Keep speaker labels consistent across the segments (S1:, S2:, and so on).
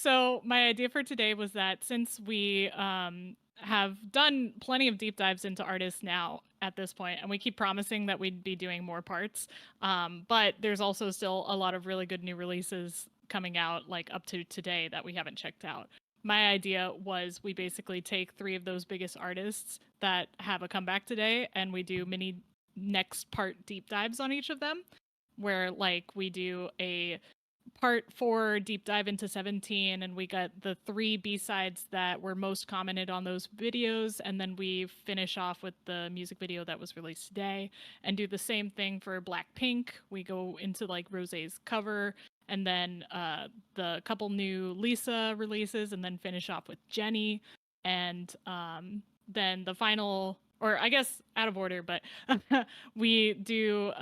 S1: So my idea for today was that since we have done plenty of deep dives into artists now at this point, and we keep promising that we'd be doing more parts, but there's also still a lot of really good new releases coming out, like up to today, that we haven't checked out. My idea was we basically take 3 of those biggest artists that have a comeback today, and we do mini next part deep dives on each of them, where like we do a part 4 deep dive into 17, and we got the 3 b-sides that were most commented on those videos, and then we finish off with the music video that was released today, and do the same thing for Blackpink. We go into like Rosé's cover, and then the couple new Lisa releases, and then finish off with Jennie, and then the final, or I guess out of order, but we do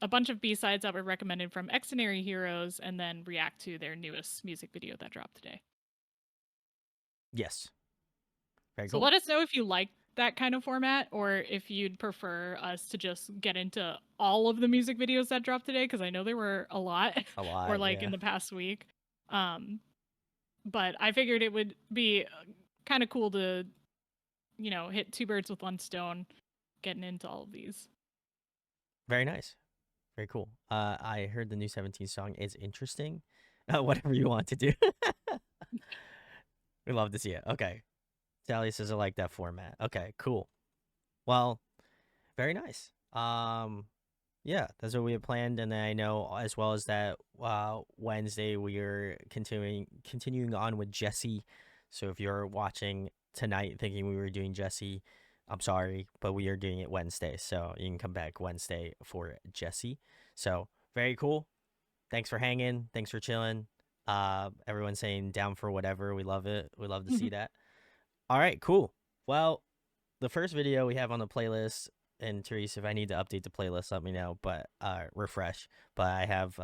S1: a bunch of B-sides that were recommended from Xdinary Heroes, and then react to their newest music video that dropped today.
S2: Yes. Very
S1: So
S2: cool.
S1: let us know if you like that kind of format, or if you'd prefer us to just get into all of the music videos that dropped today, because I know there were a lot.
S2: A lot,
S1: or like
S2: yeah.
S1: in the past week. But I figured it would be kind of cool to, hit 2 birds with 1 stone, getting into all of these.
S2: Very nice. Very cool. I heard the new 17 song is interesting. Whatever you want to do. We love to see it. Okay. Sally says I like that format. Okay, cool. Well, very nice. Yeah, that's what we have planned, and then I know as well as that Wednesday we are continuing on with Jesse. So if you're watching tonight thinking we were doing Jesse, I'm sorry, but we are doing it Wednesday. So you can come back Wednesday for Jesse. So very cool. Thanks for hanging. Thanks for chilling. Everyone's saying down for whatever. We love it. We love to see that. All right, cool. Well, the first video we have on the playlist, and Therese, if I need to update the playlist, let me know, but refresh. But I have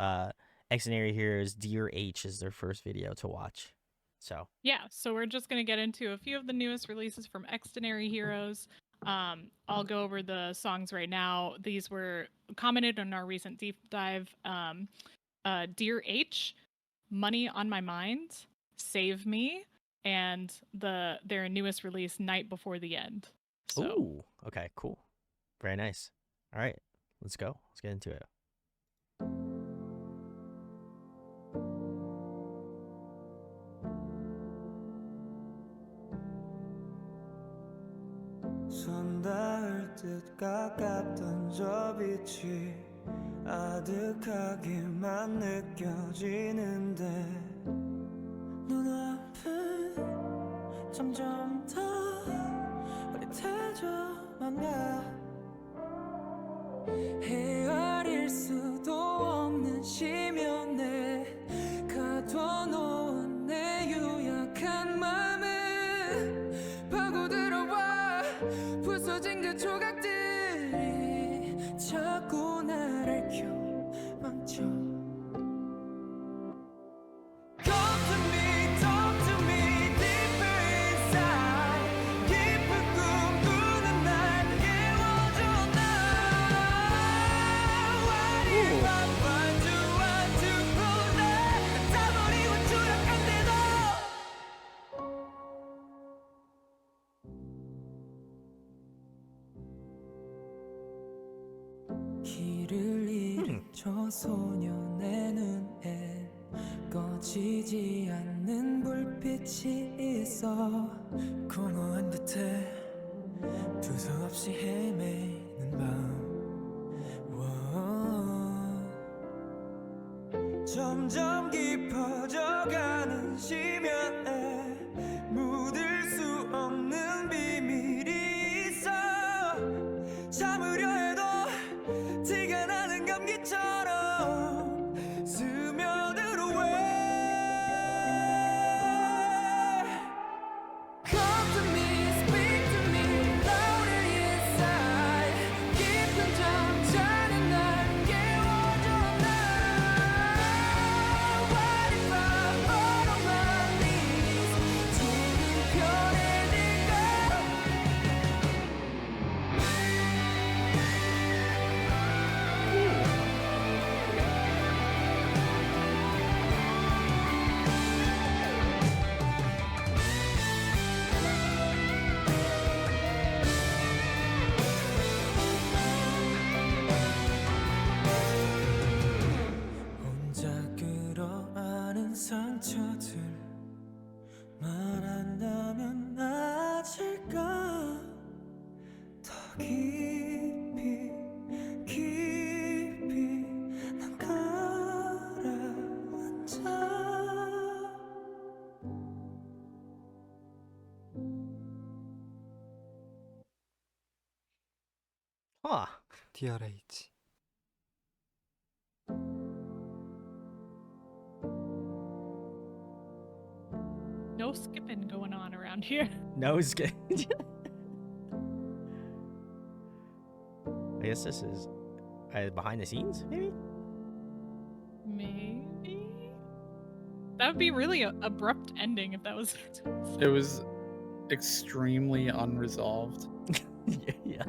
S2: Xdinary Heroes Dear H is their first video to watch. So
S1: yeah, so we're just going to get into a few of the newest releases from Xdinary Heroes. I'll go over the songs right now. These were commented on our recent deep dive. Dear H, Money on My Mind, Save Me, and their newest release, Night Before the End. So.
S2: Ooh, okay, cool. Very nice. All right, let's go. Let's get into it.
S3: 손 닿을 듯 가깝던 저 빛이 아득하게만 느껴지는데 눈앞은 점점 더 흐릿해져만 가 헤아릴 수도 없는 심연에 가둬놓은 내 유약한 맘을 파고들어와 부서진 그 조각들이 자꾸 나를 껴망쳐 길을 잃죠 소년의 눈에 꺼지지 않는 불빛이 있어 공허한 끝에 두서없이 헤매는 밤 점점 깊어져가는 심연에 묻을 수 없는 비밀이 있어 참으려 해도 티가 나는 감기처럼 스며들어 왜 Come to me, speak to me, louder inside 깊은 잠자는 날 깨워줘 날 상처들 말한다면 나아질까 더 깊이 깊이 난 가라앉아
S2: Huh.
S4: DRH.
S1: No skipping going on around here.
S2: No, it's good. I guess this is behind the scenes, maybe?
S1: Maybe that would be really a abrupt ending if that was.
S5: It was extremely unresolved.
S2: Yeah.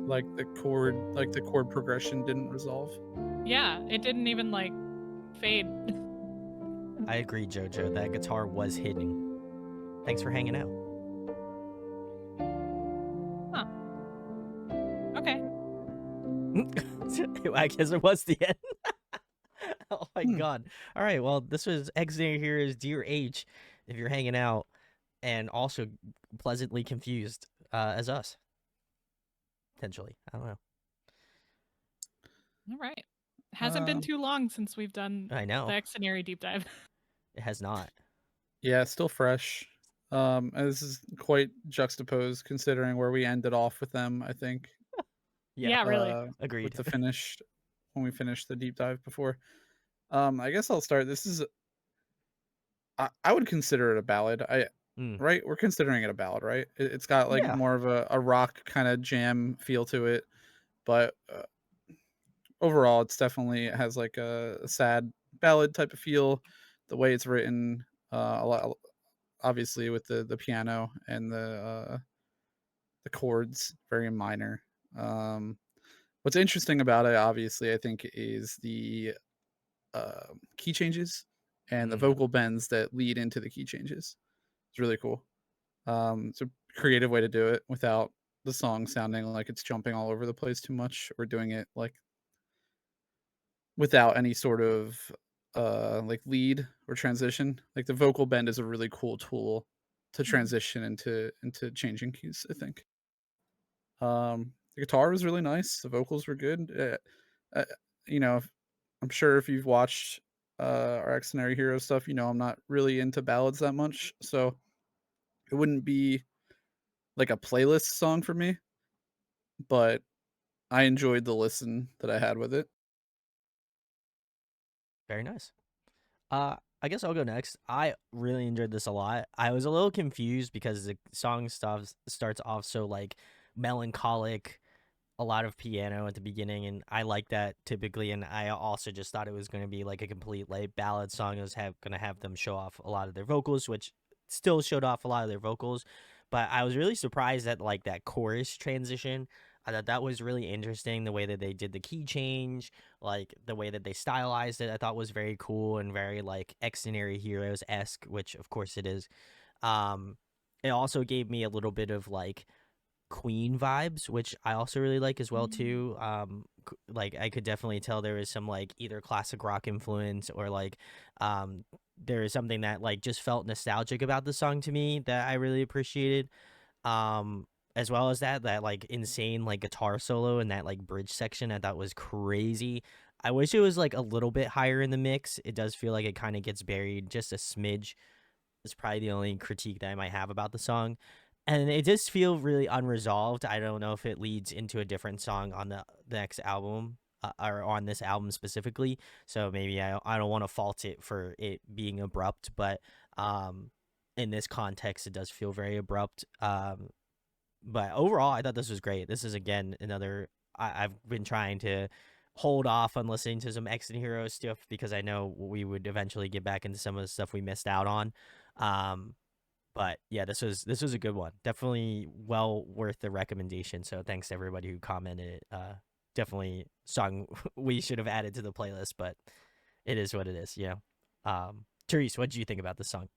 S5: Like the chord progression didn't resolve.
S1: Yeah, it didn't even like fade.
S2: I agree, Jojo. That guitar was hidden. Thanks for hanging out.
S1: Okay.
S2: I guess it was the end. Oh my god. All right, well, this was Xdinary Heroes Dear H, if you're hanging out and also pleasantly confused as us. Potentially. I don't know.
S1: All right. Hasn't been too long since we've done
S2: I know.
S1: the Xdinary deep dive.
S2: It has not.
S5: Yeah, still fresh. And this is quite juxtaposed considering where we ended off with them, I think.
S1: Yeah, really.
S2: Agreed.
S5: With the finish when we finished the deep dive before. I guess I'll start. This is I would consider it a ballad. Right? We're considering it a ballad, right? It's got like
S2: Yeah.
S5: more of a rock kind of jam feel to it, but overall it's definitely it has like a sad ballad type of feel. The way it's written, a lot obviously with the piano and the chords very minor. What's interesting about it, obviously, I think, is the key changes and the vocal bends that lead into the key changes. It's really cool. It's a creative way to do it without the song sounding like it's jumping all over the place too much, or doing it like without any sort of like lead or transition. Like the vocal bend is a really cool tool to transition into changing keys, I think. The guitar was really nice. The vocals were good. You know, I'm sure if you've watched our Xdinary Heroes stuff, you know I'm not really into ballads that much, so it wouldn't be like a playlist song for me, but I enjoyed the listen that I had with it.
S2: Very nice. I guess I'll go next. I really enjoyed this a lot. I was a little confused because the song starts off so like melancholic, a lot of piano at the beginning, and I like that typically. And I also just thought it was going to be like a complete like ballad song. It was going to have them show off a lot of their vocals, which still showed off a lot of their vocals. But I was really surprised at like that chorus transition. I thought that was really interesting. The way that they did the key change, like the way that they stylized it, I thought was very cool and very like Xdinary Heroes esque, which of course it is. It also gave me a little bit of like Queen vibes, which I also really like as well too. Like I could definitely tell there is some like either classic rock influence or like there is something that like just felt nostalgic about the song to me that I really appreciated. As well as that like insane like guitar solo and that like bridge section I thought was crazy. I wish it was like a little bit higher in the mix. It does feel like it kind of gets buried just a smidge. It's probably the only critique that I might have about the song. And it does feel really unresolved. I don't know if it leads into a different song on the next album or on this album specifically. So maybe I don't want to fault it for it being abrupt, but in this context, it does feel very abrupt. But overall, I thought this was great. This is, again, another... I've been trying to hold off on listening to some X and Hero stuff because I know we would eventually get back into some of the stuff we missed out on. But yeah, this was a good one. Definitely well worth the recommendation. So thanks to everybody who commented. Definitely song we should have added to the playlist, but it is what it is, you know. Therese, what did you think about this song?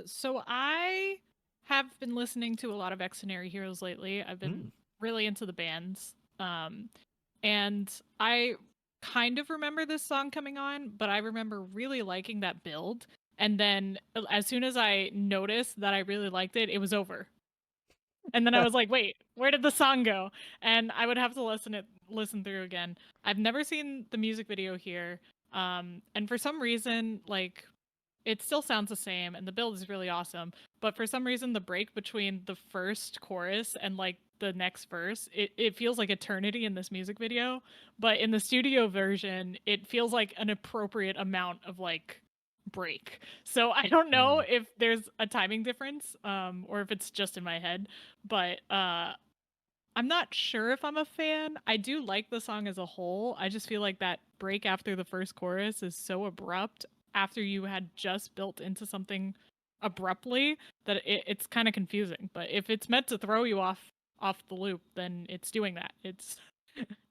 S1: So I have been listening to a lot of Xdinary Heroes lately. I've been really into the bands. And I kind of remember this song coming on, but I remember really liking that build. And then as soon as I noticed that I really liked it, it was over. And then I was like, wait, where did the song go? And I would have to listen through again. I've never seen the music video here. And for some reason, like, it still sounds the same and the build is really awesome. But for some reason, the break between the first chorus and like the next verse, it feels like eternity in this music video. But in the studio version, it feels like an appropriate amount of like break. So I don't know if there's a timing difference, or if it's just in my head. But I'm not sure if I'm a fan. I do like the song as a whole. I just feel like that break after the first chorus is so abrupt after you had just built into something abruptly that it's kind of confusing. But if it's meant to throw you off the loop, then it's doing that. It's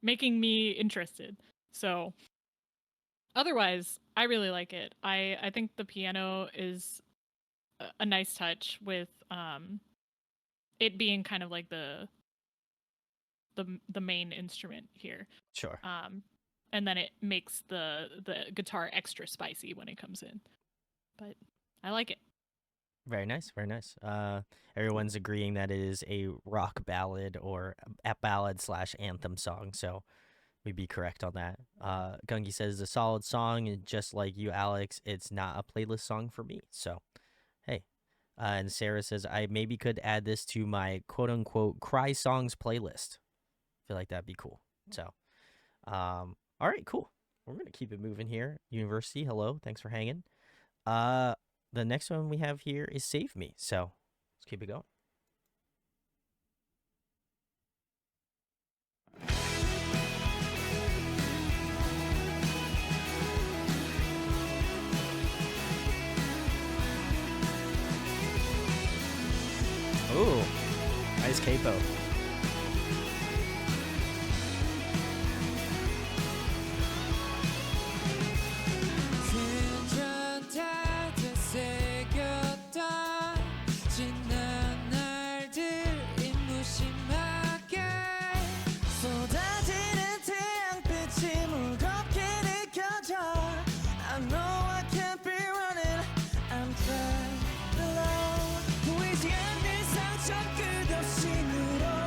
S1: making me interested. So otherwise, I really like it. I think the piano is a nice touch with it being kind of like the main instrument here.
S2: Sure.
S1: And then it makes the guitar extra spicy when it comes in. But I like it.
S2: Very nice, very nice. Everyone's agreeing that it is a rock ballad or a ballad / anthem song, so we'd be correct on that. Gungi says it's a solid song, and just like you, Alex, it's not a playlist song for me. So, hey. And Sarah says I maybe could add this to my quote unquote cry songs playlist. Feel like that'd be cool. So, all right, cool. We're gonna keep it moving here. University, hello, thanks for hanging. The next one we have here is Save Me. So let's keep it going. Ooh, nice capo.
S3: 스쳐다 되새겼던 지난 날들이 무심하게 쏟아지는 태양빛이 무겁게 느껴져 I know I can't be running I'm flying low 보이지 않는 상처 끝없이 늘어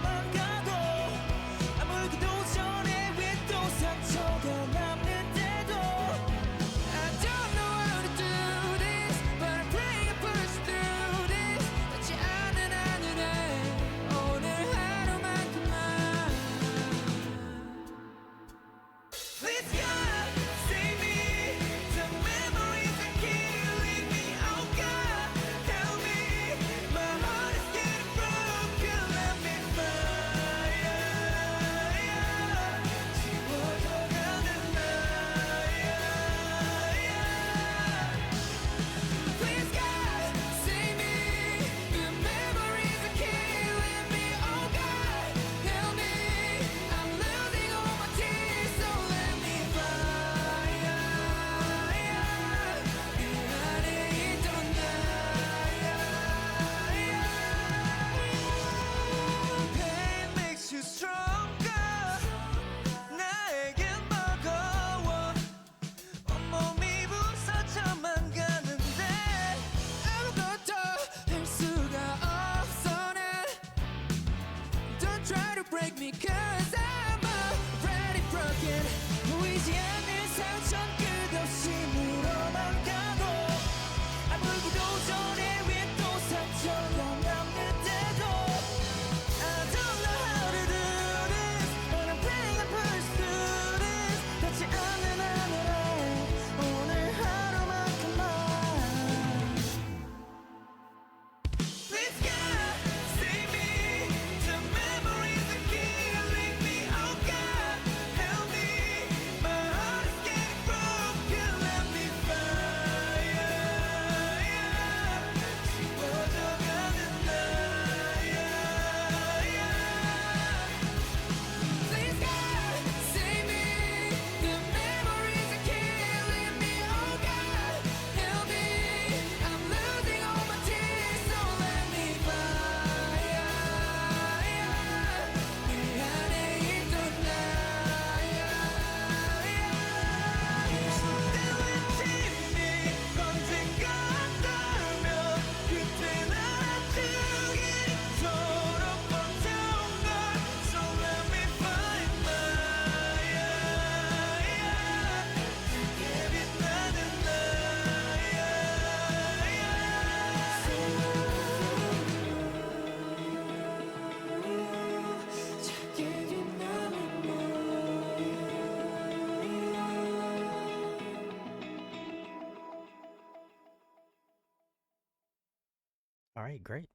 S2: All right, great.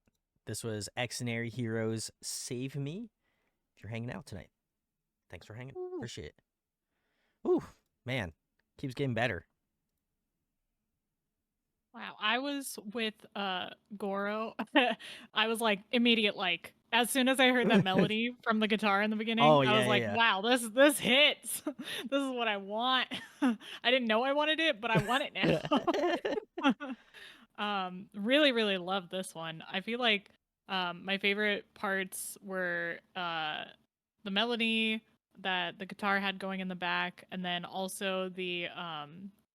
S2: This was Xdinary Heroes Save Me. If you're hanging out tonight, thanks for hanging.
S1: Ooh.
S2: Appreciate it. Ooh, man, keeps getting better.
S1: Wow, I was with Goro. I was like immediate like as soon as I heard that melody from the guitar in the beginning,
S2: Oh
S1: I was
S2: yeah,
S1: like,
S2: yeah,
S1: wow, this hits. This is what I want. I didn't know I wanted it, but I want it
S2: yeah.
S1: now. Really, really love this one. I feel like my favorite parts were the melody that the guitar had going in the back, and then also the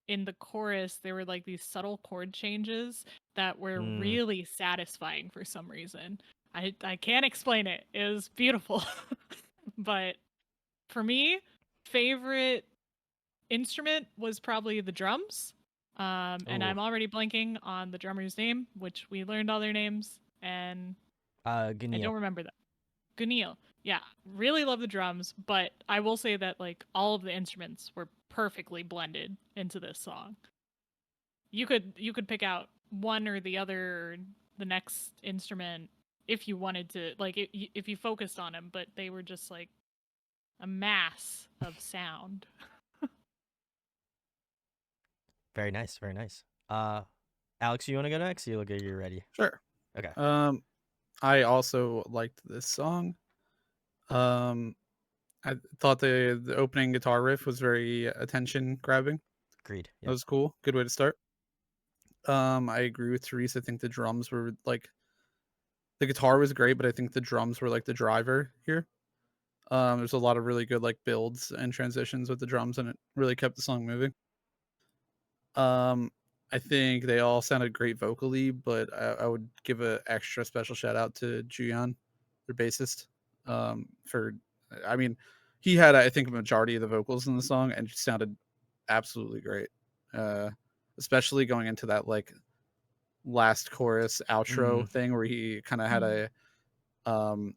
S1: in the chorus there were like these subtle chord changes that were
S2: Mm,
S1: really satisfying for some reason. I can't explain it. It was beautiful. But for me, favorite instrument was probably the drums. And
S2: ooh,
S1: I'm already blanking on the drummer's name, which we learned all their names, and I
S2: Gunil.
S1: don't remember them. Gunil. Yeah, really love the drums, but I will say that like all of the instruments were perfectly blended into this song. You could pick out one or the other, or the next instrument if you wanted to, like if you focused on them, but they were just like a mass of sound.
S2: Very nice, very nice. Alex, you want to go next? You look like you're ready.
S5: Sure.
S2: Okay,
S5: I also liked this song. Um, I thought the opening guitar riff was very attention grabbing.
S2: agreed.
S5: That
S2: Yep.
S5: was cool. Good way to start. I agree with Therese. I think the drums were like the guitar was great, but I think the drums were like the driver here. There's a lot of really good like builds and transitions with the drums, and it really kept the song moving. Um, I think they all sounded great vocally, but I would give a extra special shout out to Juyeon, their bassist. For I mean, he had I think a majority of the vocals in the song and just sounded absolutely great. Uh, Especially going into that like last chorus
S2: Mm,
S5: outro thing where he kind of had
S1: Mm.
S5: um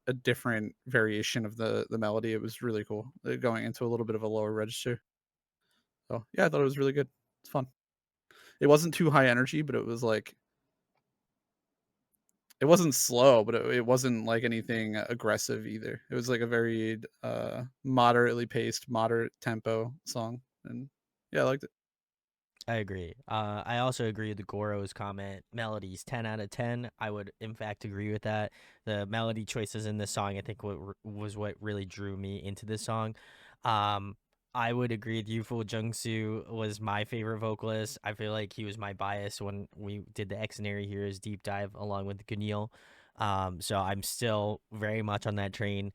S5: a different variation of the melody. It was really cool going into a little bit of a lower register. So yeah, I thought it was really good. It's fun. It wasn't too high energy, but it was like it wasn't slow, but it wasn't like anything aggressive either. It was like a very moderately paced, moderate tempo song, and yeah, I liked it.
S2: I agree. I also agree with the Goro's comment. Melodies 10 out of 10. I would, in fact, agree with that. The melody choices in this song, I think, was what really drew me into this song. Um, I would agree with you. Fu Jungsu was my favorite vocalist. I feel like he was my bias when we did the Xnary Heroes deep dive along with Gunil. So I'm still very much on that train.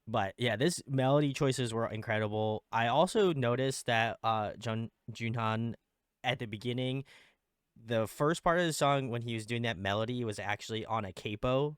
S2: But yeah, this melody choices were incredible. I also noticed that Junhan at the beginning, the first part of the song when he was doing that melody was actually on a capo,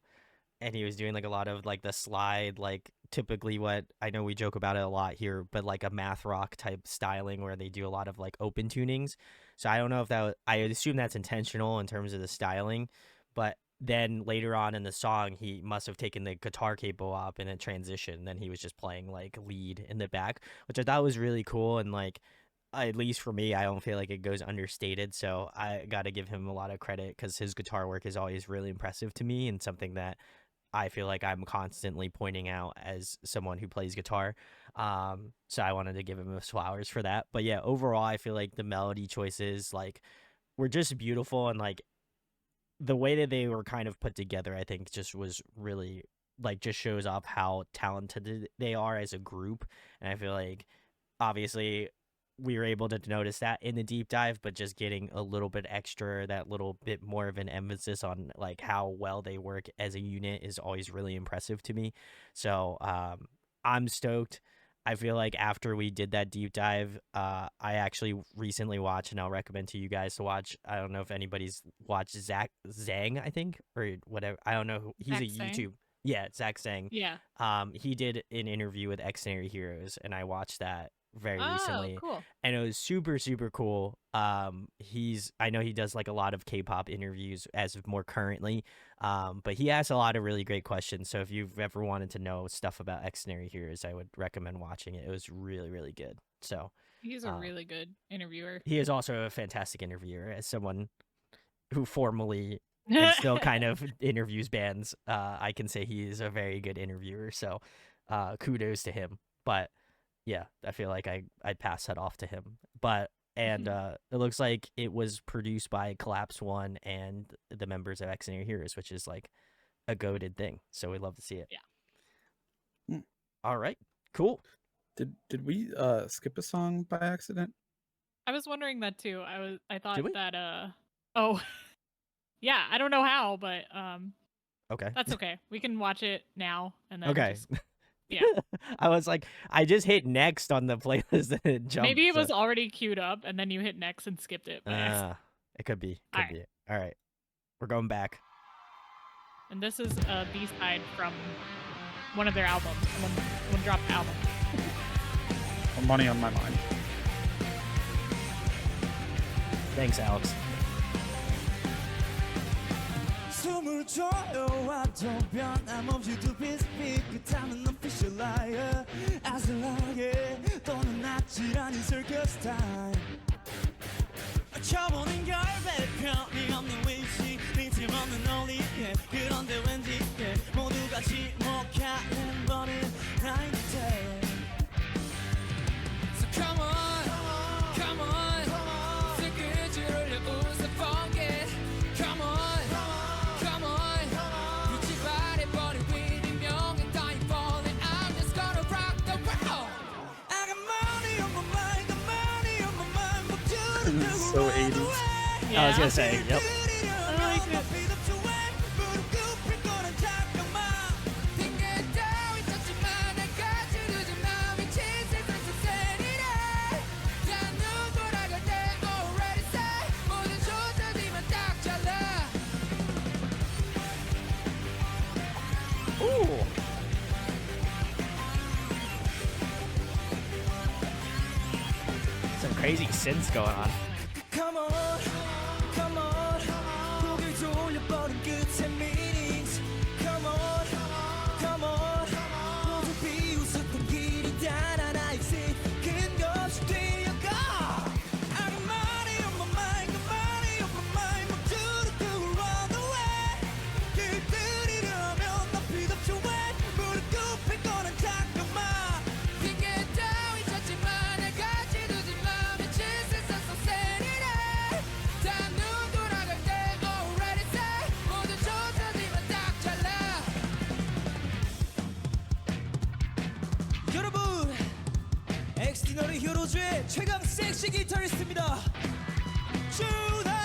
S2: and he was doing like a lot of like the slide, like typically what I know we joke about it a lot here, but like a math rock type styling where they do a lot of like open tunings. So I don't know if I assume that's intentional in terms of the styling, but then later on in the song he must have taken the guitar capo up in a transition, then he was just playing like lead in the back, which I thought was really cool. And like at least for me, I don't feel like it goes understated. So I got to give him a lot of credit because his guitar work is always really impressive to me and something that I feel like I'm constantly pointing out as someone who plays guitar. So I wanted to give him his flowers for that. But yeah, overall, I feel like the melody choices like were just beautiful, and like the way that they were kind of put together, I think just was really like just shows off how talented they are as a group. And I feel like obviously we were able to notice that in the deep dive, but just getting a little bit extra, that little bit more of an emphasis on like how well they work as a unit is always really impressive to me. So I'm stoked. I feel like after we did that deep dive, I actually recently watched, and I'll recommend to you guys to watch. I don't know if anybody's watched Zach Zhang, I think, or whatever. I don't know. He's a
S1: Zach sang.
S2: YouTube. Yeah, Zach Sang.
S1: Yeah.
S2: He did an interview with Xdinary Heroes, and I watched that very
S1: Oh,
S2: recently,
S1: cool.
S2: and it was super super cool. I know he does like a lot of K-pop interviews as of more currently, but he asks a lot of really great questions. So if you've ever wanted to know stuff about Xdinary Heroes, I would recommend watching it. It was really really good. So
S1: He's a
S2: uh,
S1: really good interviewer.
S2: he is also a fantastic interviewer as someone. who formerly and still kind of interviews bands, I can say he is a very good interviewer. So kudos to him. But yeah, I feel like I'd pass that off to him. But and it looks like it was produced by Collapse One and the members of Xdinary Heroes, which is like a goated thing. So we'd love to see it.
S5: Yeah.
S2: All right. Cool.
S5: Did we skip a song by accident?
S1: I was wondering that too. I thought
S2: Did we?
S1: that oh yeah, I don't know how, but
S2: Okay.
S1: that's okay. We can watch it now and then
S2: Okay.
S1: just yeah.
S2: I was like, I just hit next on the playlist and it jumped.
S1: Maybe it was already queued up and then you hit next and skipped it by accident.
S2: It could be. Could
S1: Alright.
S2: be. All right. We're going back.
S1: And this is a B-side from one of their albums. One dropped album.
S5: Money on My mind.
S2: Thanks, Alex.
S3: 숨을 조여와도 변함없이 두 삐끗하는 official liar 아슬하게 또는 아찔한 이 circus time 쳐보는 결백함이 없는 위치 링팀 없는 논리 그런데 왠지 모두가 지목하는 버린 night day So come on, come on 스크줄을 웃어 funky Come on, come on 빛이 발해버린 위리명은 dying falling I'm just gonna rock the world I got money on my mind, got money on my mind 목줄을
S5: So 80s.
S1: Yeah.
S2: I was gonna say, yep.
S1: I like it.
S2: Ooh. Some crazy synths going on.
S3: Come on, come on 고개를 돌려버린 끝에 meanings Come on, come on 모두 비웃었던 길이 단 하나 exit 근거없이 뛰어가 I got money on my mind, got money on my mind 목줄을 두고 run away 길들이려면 나 필요없지 왜 무릎 꿇힐 거는 잠깐만 핑계 따위 찾지마 날 가지두지 마 미친 세상 속 세리네 다눈 돌아갈 때 already say 모두 좁혀지면 딱 잘라 여러분 엑스디너리 히어로즈의 최강 섹시 기타리스트입니다 주다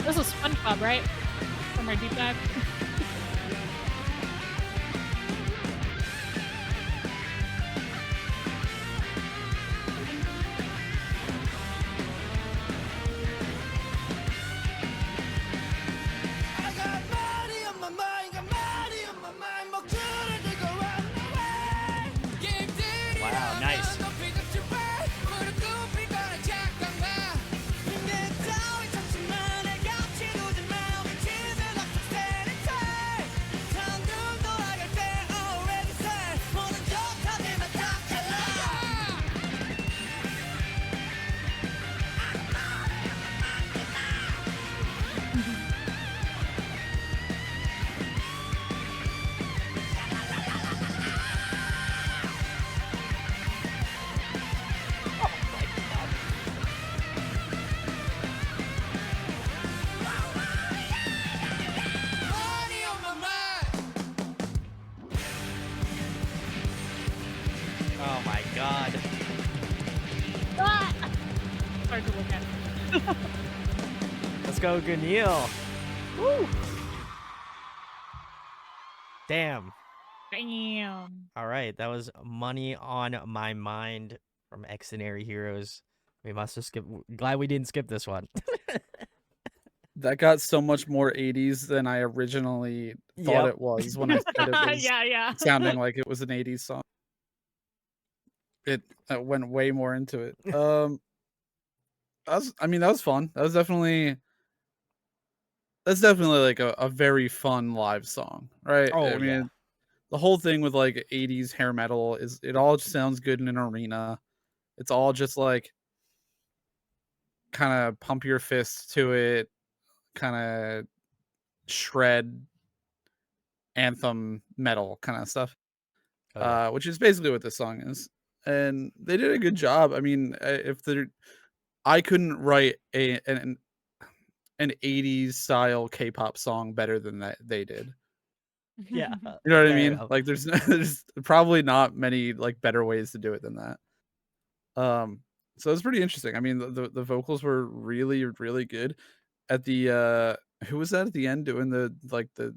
S1: This was SpongeBob, right? From our deep dive.
S3: I got money on my mind, got money on my mind 목줄을 들고 run away
S2: Wow, nice.
S3: 높이 덮지 왜 무릎 꿇힐 거는 잠깐만 핑계 따위 찾지마 날 가지두지 마 미친 세상 속 세리테 다눈 돌아갈 때 already say 모든 좋다지만 딱 잘라 Money on my mind
S2: Oh my god.
S1: Hard to look at.
S2: Let's go, Gunil. Woo. Damn.
S1: Damn.
S2: All right, that was Money on My Mind from Xdinary Heroes. We must have skipped. Glad we didn't skip this one.
S5: That got so much more 80s than I originally thought
S2: Yep.
S5: it was when I said it was
S1: yeah.
S5: sounding like it was an 80s song. It went way more into it. That was fun. That's definitely like a very fun live song, right?
S2: Oh,
S5: I mean,
S2: yeah.
S5: the whole thing with like 80s hair metal is it all just sounds good in an arena. It's all just like kind of pump your fists to it, kind of shred anthem metal kind of stuff.
S2: Oh yeah.
S5: Which is basically what this song is. And they did a good job. I mean, if they're I couldn't write an 80s style K-pop song better than that they did.
S2: Yeah.
S5: You know what I
S2: Fair
S5: mean?
S2: enough.
S5: Like there's probably not many like better ways to do it than that. So it's pretty interesting. I mean, the vocals were really really good. At the who was that at the end doing the like the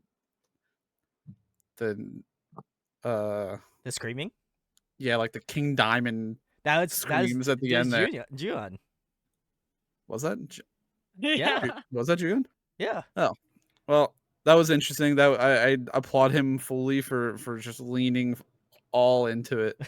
S5: uh
S2: The screaming.
S5: yeah, like the King Diamond
S2: That's
S5: screams at the
S2: there's
S5: end there.
S2: Juyeon.
S5: Was that
S2: Yeah.
S5: was that June?
S2: Yeah.
S5: Oh, well, that was interesting. That I applaud him fully for just leaning all into it.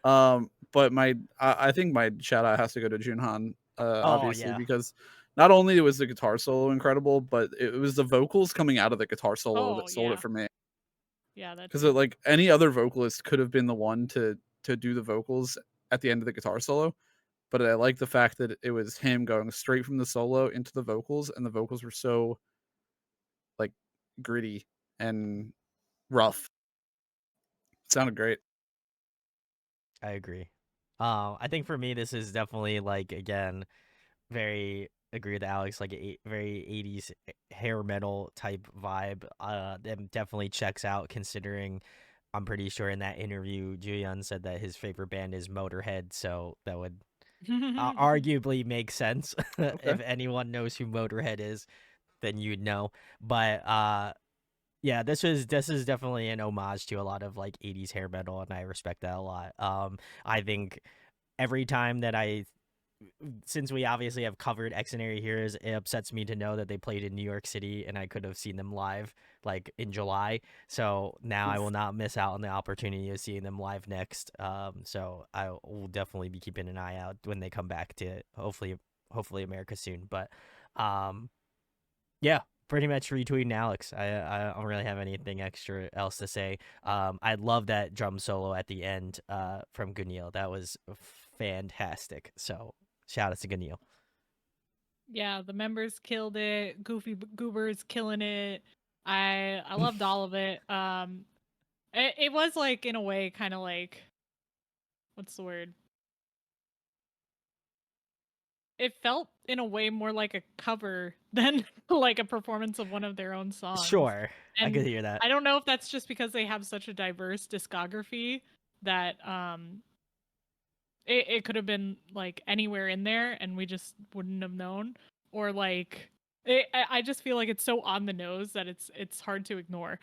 S5: But I think my shout out has to go to Junhan,
S2: Oh
S5: obviously,
S2: yeah.
S5: because not only was the guitar solo incredible, but it was the vocals coming out of the guitar solo
S1: Oh
S5: that sold it
S1: yeah,
S5: for me.
S1: yeah, that
S5: Because
S1: too.
S5: like any other vocalist could have been the one to do the vocals at the end of the guitar solo, but I like the fact that it was him going straight from the solo into the vocals, and the vocals were so like gritty and rough. It sounded great.
S2: I agree. I think for me, this is definitely like again very agree with Alex, like a very 80s hair metal type vibe. That definitely checks out considering I'm pretty sure in that interview Juyeon said that his favorite band is Motorhead, so that would arguably make sense.
S5: Okay.
S2: If anyone knows who Motorhead is, then you'd know. But yeah, this is definitely an homage to a lot of like 80s hair metal, and I respect that a lot. I think every time that since we obviously have covered Xdinary Heroes, it upsets me to know that they played in New York City and I could have seen them live like in July. So now I will
S5: Oof.
S2: not miss out on the opportunity of seeing them live next. So I will definitely be keeping an eye out when they come back to hopefully America soon. But um, yeah, pretty much retweeting Alex. I don't really have anything extra else to say. I love that drum solo at the end from Gunil. That was fantastic. So shout out to Gunil.
S1: Yeah, the members killed it. Goofy Goober's killing it. I loved all of it. It was like in a way kind of like what's the word? It felt in a way more like a cover than like a performance of one of their own songs.
S2: Sure, I could
S1: And
S2: hear that.
S1: I don't know if that's just because they have such a diverse discography that it could have been like anywhere in there and we just wouldn't have known, or like I just feel like it's so on the nose that it's hard to ignore.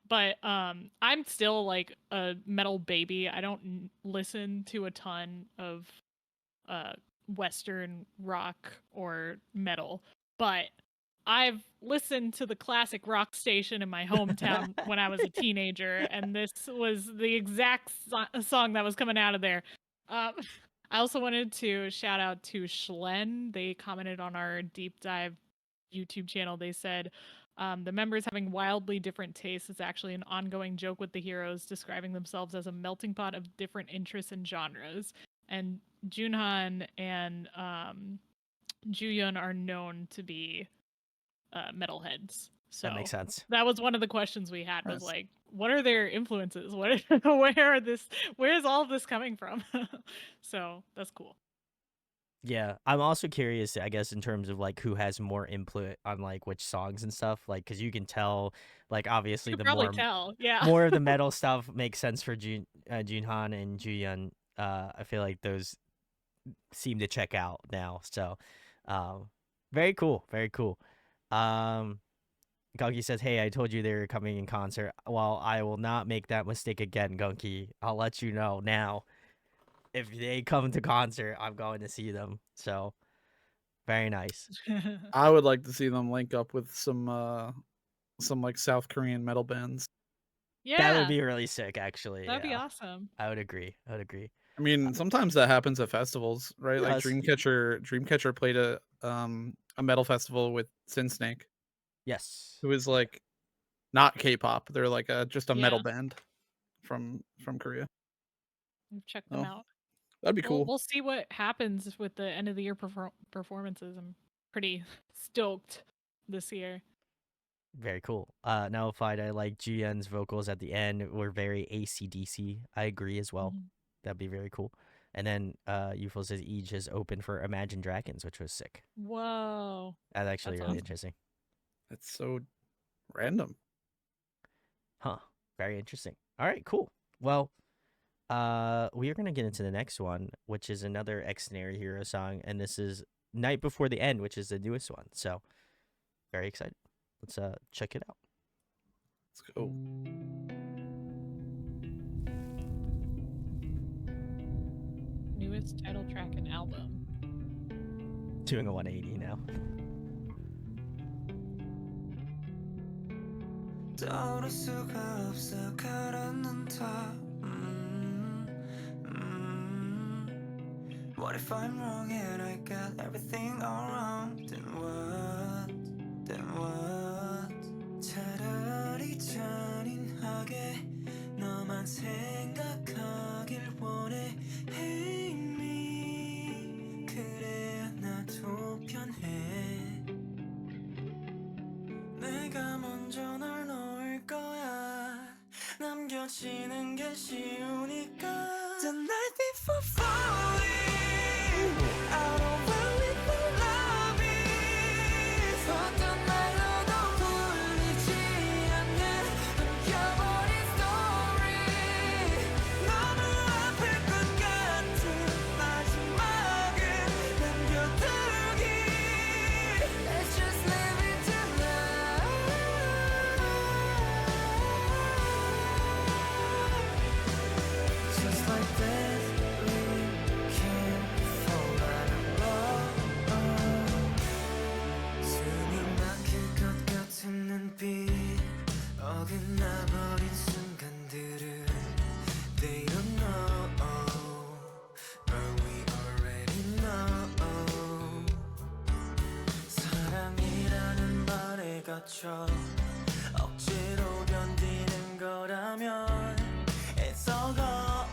S1: But I'm still like a metal baby. I don't listen to a ton of uh western rock or metal, but I've listened to the classic rock station in my hometown when I was a teenager, and this was the exact song that was coming out of there. Um, I also wanted to shout out to Schlen. They commented on our deep dive YouTube channel. They said the members having wildly different tastes is actually an ongoing joke with the heroes, describing themselves as a melting pot of different interests and genres. And Junhan and Juyun are known to be metalheads. So
S2: That makes sense.
S1: that was one of the questions we had was
S5: Nice.
S1: like, what are their influences? Where's all of this coming from? So that's cool.
S2: Yeah, I'm also curious, I guess, in terms of like who has more input on like which songs and stuff, like because you can tell, like obviously
S1: You
S2: the
S1: could probably tell. Yeah.
S2: more of the metal stuff makes sense for Junhan and Juyeon. I feel like those seem to check out now. So, very cool, very cool. Um, Gunky says, "Hey, I told you they were coming in concert. Well, I will not make that mistake again, Gunky. I'll let you know now. If they come to concert, I'm going to see them. So, very nice.
S5: I would like to see them link up with some like South Korean metal bands.
S2: That would
S1: Yeah,
S2: be really sick, actually.
S1: that'd be
S2: Yeah,
S1: awesome.
S2: I would agree. I would agree.
S5: I mean, sometimes that happens at festivals, right? Like
S2: Yes,
S5: Dreamcatcher played a metal festival with Sin Snake,
S2: yes.
S5: who is like not K-pop. They're like just a metal
S1: Yeah.
S5: band from Korea.
S1: Check them
S5: Oh,
S1: out.
S5: that'd be
S1: We'll
S5: cool.
S1: we'll see what happens with the end of the year performances. I'm pretty stoked this year.
S2: Very cool. Nullified, I like GN's vocals at the end were very AC/DC. I agree as well.
S1: Mhm.
S2: That'd be very cool. And then Ufo says Each is open for Imagine Dragons, which was sick.
S1: Whoa,
S2: That's actually
S1: that's
S2: really
S1: awesome.
S2: interesting.
S5: It's so random.
S2: Huh. Very interesting. All right, cool. Well, we are gonna get into the next one, which is another Xdinary Hero song, and this is Night Before the End, which is the newest one. So very excited. Let's check it out.
S5: Let's go.
S1: Newest title track and album.
S2: Doing a 180 now.
S3: 떠오를 수가 없어 가라앉는 탑 What if I'm wrong and I got everything all wrong? Then what? Then what? 차라리 잔인하게 너만 생각하길 원해 Hate me 그래야 나도 편해 내가 먼저 널 놓을 거야 남겨지는 게 쉬우니까 The night before falling I don't really know love is 어떤 말로도 풀리지 않는 숨겨버린 story 너무 아플 것 같은 마지막을 남겨두기 Let's just live it tonight Just like this we can fall out of love 숨이 막힐 것 같은 눈빛 어긋나버린 순간들을 They don't know But we already know 사랑이라는 말에 갇혀 억지로 견디는 거라면 It's all gone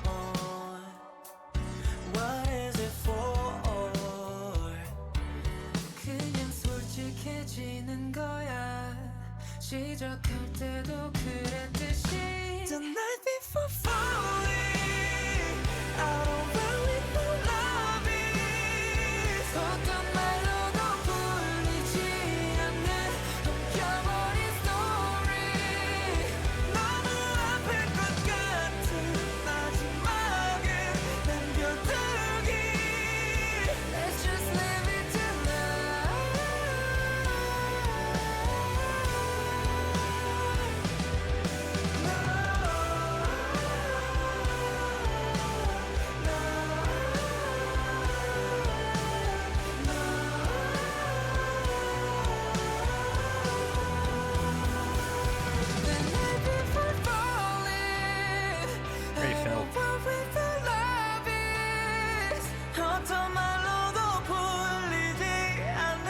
S3: What is it for 그냥 솔직해지는 거야 시작할 때도 그랬듯이 The night before falling I don't really know love is 어떤 말로도 풀리지 않는 숨겨버린 story 너무 아플 것 같은 마지막을 남겨두기 Let's just live it tonight The night before falling
S2: Great
S3: I
S2: film.
S3: don't worry the love is 어떤 말로도 풀리지 않는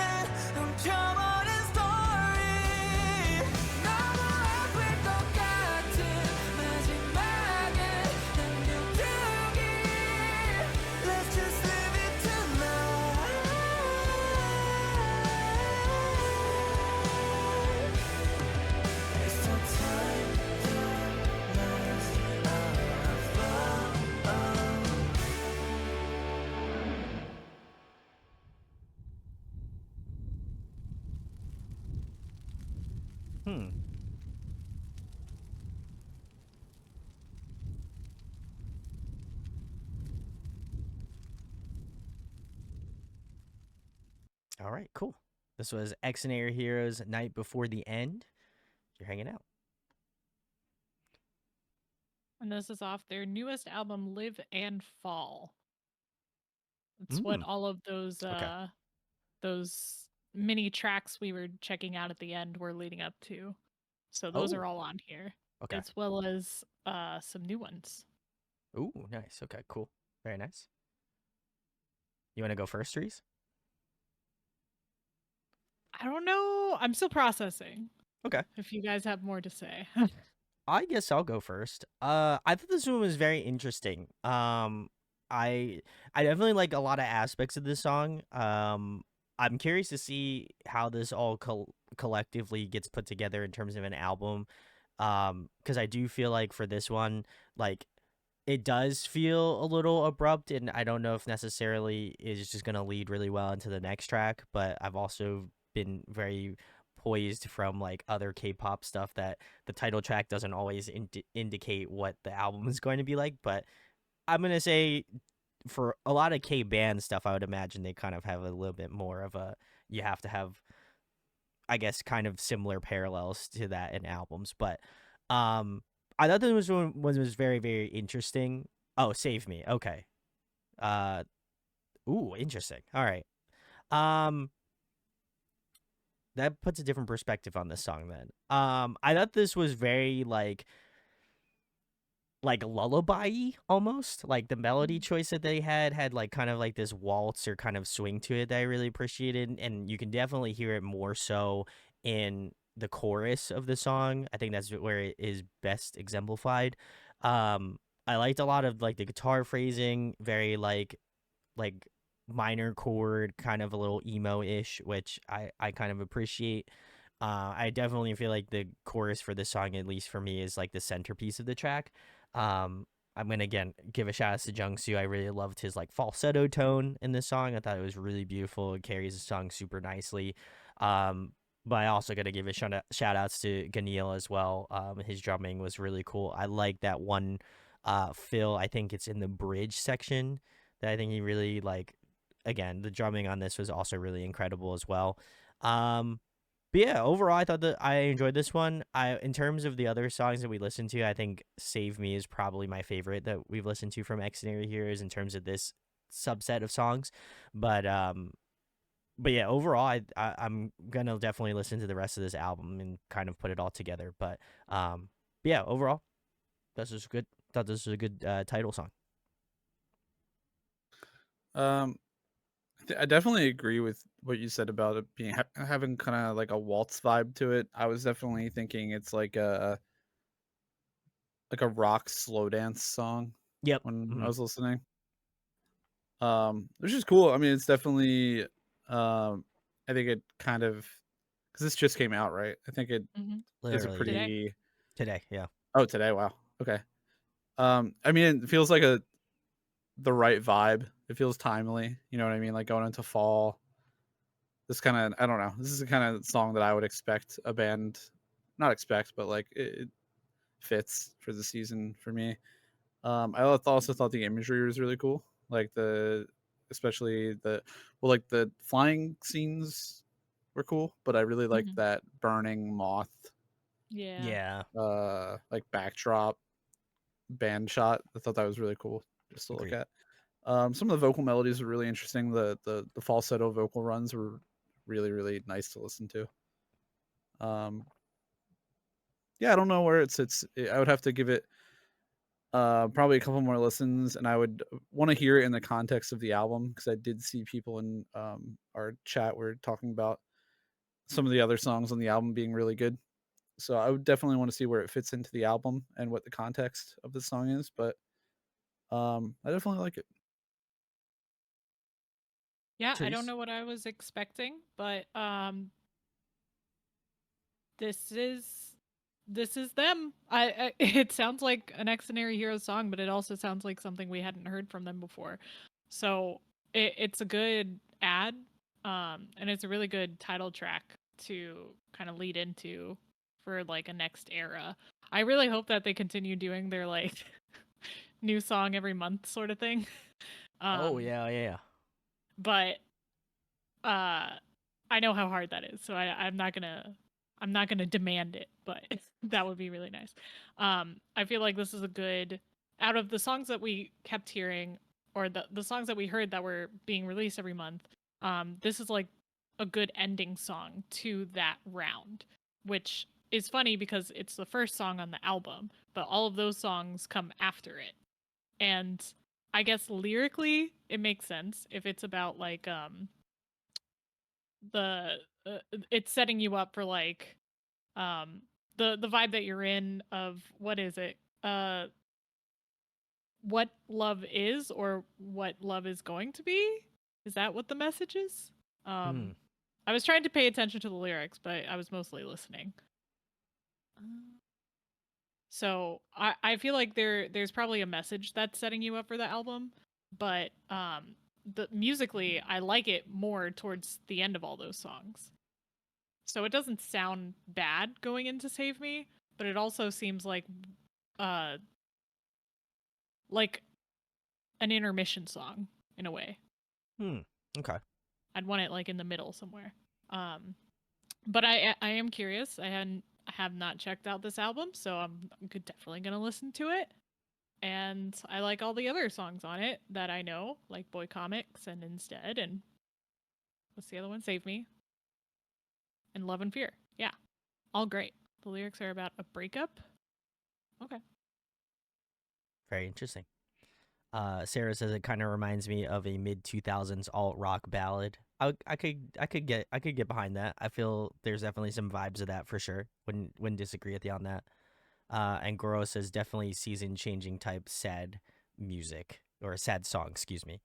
S3: 훔쳐버린 story 너무 아플 것 같은 마지막을 남겨두기 Let's just live it tonight It's no time to mess out of love
S2: Hmm. All right, cool. This was Xdinary Heroes Night Before the End. You're hanging out.
S1: And this is off their newest album, Live and Fall. It's what all of
S2: Okay.
S1: those mini tracks we were checking out at the end were leading up to. So those are
S2: Oh.
S1: all on here.
S2: Okay.
S1: As well as some new ones.
S2: Ooh, nice. Okay, cool. Very nice. You want to go first, Reese?
S1: I don't know. I'm still processing.
S2: Okay.
S1: if you guys have more to say.
S2: I guess I'll go first. I thought this one was very interesting. I definitely like a lot of aspects of this song. I'm curious to see how this all collectively gets put together in terms of an album. Because I do feel like for this one, like it does feel a little abrupt, and I don't know if necessarily is just gonna lead really well into the next track. But I've also been very poised from like other K-pop stuff that the title track doesn't always indicate what the album is going to be like. But I'm gonna say for a lot of K band stuff, I would imagine they kind of have a little bit more of a you have to have, I guess, kind of similar parallels to that in albums. But I thought this was very very interesting. Oh, Save Me. Okay. Uh, ooh, interesting. All right. Um, that puts a different perspective on this song then. I thought this was very like lullaby almost. Like the melody choice that they had like kind of like this waltz or kind of swing to it that I really appreciated, and you can definitely hear it more so in the chorus of the song. I think that's where it is best exemplified. I liked a lot of like the guitar phrasing, very like minor chord, kind of a little emo-ish, which I kind of appreciate. I definitely feel like the chorus for this song, at least for me, is like the centerpiece of the track. Um, I'm gonna again give a shout out to Jungsu. I really loved his like falsetto tone in this song. I thought it was really beautiful. It carries the song super nicely. Um, but I also got to give a shout outs to Ganil as well. His drumming was really cool. I like that one fill. I think it's in the bridge section that I think he really like. Again, the drumming on this was also really incredible as well. But yeah, overall, I thought that I enjoyed this one. In terms of the other songs that we listened to, I think "Save Me" is probably my favorite that we've listened to from Xdinary Heroes in terms of this subset of songs. But but yeah, overall, I'm gonna definitely listen to the rest of this album and kind of put it all together. But yeah, overall, this was good. Thought this was a good title song.
S5: Um, I definitely agree with what you said about it being having kind of like a waltz vibe to it. I was definitely thinking it's like a rock slow dance song
S2: Yep.
S5: when I
S2: Hmm.
S5: was listening. Which is cool. I mean, it's definitely I think it kind of because this just came out, right? I think it
S1: Hmm.
S5: is a
S2: Literally
S1: Today.
S5: pretty
S2: today. Yeah.
S5: oh today. Wow. Okay. I mean, it feels like the right vibe. It feels timely. You know what I mean? Like going into fall. This kind of I don't know. This is the kind of song that I would expect a band, not expect, but like it fits for the season for me. Also thought the imagery was really cool, like especially like the flying scenes were cool, but I really liked
S1: Hmm.
S5: that burning moth,
S1: Yeah.
S2: Yeah.
S5: like backdrop band shot. I thought that was really cool just to look
S2: Agreed.
S5: at. Some of the vocal melodies were really interesting. The falsetto vocal runs were really nice to listen to. Um, yeah, I don't know where it sits. I would have to give it probably a couple more listens, and I would want to hear it in the context of the album because I did see people in our chat were talking about some of the other songs on the album being really good. So I would definitely want to see where it fits into the album and what the context of the song is. But I definitely like it.
S1: Yeah, I don't
S2: Therese?
S1: know what I was expecting, but this is this is them. I it sounds like an Xdinary Heroes song, but it also sounds like something we hadn't heard from them before. So it's a good ad, and it's a really good title track to kind of lead into for like a next era. I really hope that they continue doing their like new song every month sort of thing.
S2: Oh
S1: Um,
S2: yeah.
S1: but uh I know how hard that is, so I'm not gonna demand it, but that would be really nice. I feel like this is a good out of the songs that we kept hearing, or the songs that we heard that were being released every month. This is like a good ending song to that round, which is funny because it's the first song on the album, but all of those songs come after it, and I guess lyrically it makes sense if it's about like the it's setting you up for like The vibe that you're in of what is it? What love is or what love is going to be? Is that what the message is?
S2: Hmm.
S1: I was trying to pay attention to the lyrics, but I was mostly listening. So I feel like there's probably a message that's setting you up for the album, but the musically I like it more towards the end of all those songs. So it doesn't sound bad going into Save Me, but it also seems uh like an intermission song in a way.
S2: Okay.
S1: I'd want it like in the middle somewhere. But I am curious. I have not checked out this album, so I'm definitely gonna listen to it. And I like all the other songs on it that I know, like Boy Comics and Instead, and what's the other one? Save Me and Love and Fear. Yeah, all great. The lyrics are about a breakup. Okay.
S2: Very interesting. Sarah says it kind of reminds me of a mid 2000s alt rock ballad. I could get behind that. I feel there's definitely some vibes of that for sure. Wouldn't disagree with you on that. And Goro says definitely season changing type sad music or sad song, excuse me.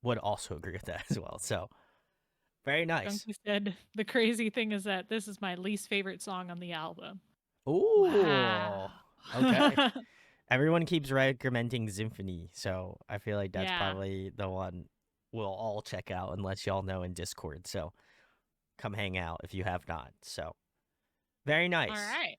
S2: Would also agree with that as well. So very nice.
S1: Gunky said the crazy thing is that this is my least favorite song on the album.
S2: Ooh.
S1: Wow.
S2: Okay. Everyone keeps recommending Symphony, so I feel like that's
S1: Yeah.
S2: probably the one we'll all check out and let y'all know in Discord. So come hang out if you have not. So very nice.
S1: All right.